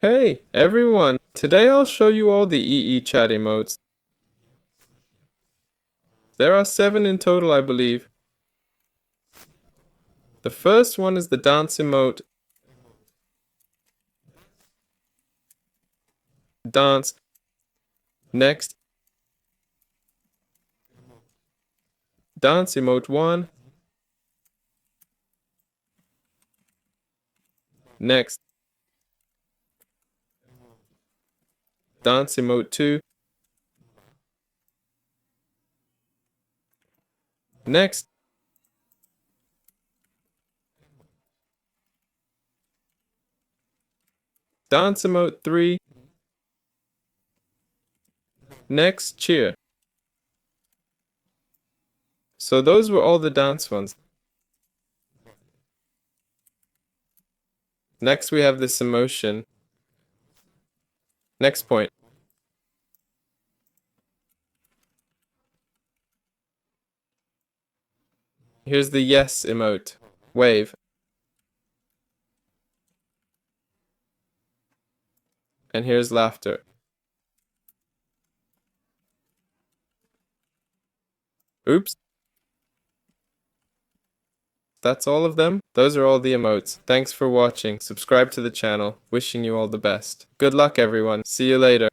Hey everyone, today I'll show you all the EE chat emotes. There are 7 in total, I believe. The first one is the dance emote. Dance. Next, dance emote 1. Next, dance emote 2. Next, dance emote 3. Next, cheer. So those were all the dance ones. Next we have this emotion. Next point. Here's the yes emote. Wave. And here's laughter. Oops. That's all of them? Those are all the emotes. Thanks for watching. Subscribe to the channel. Wishing you all the best. Good luck everyone. See you later.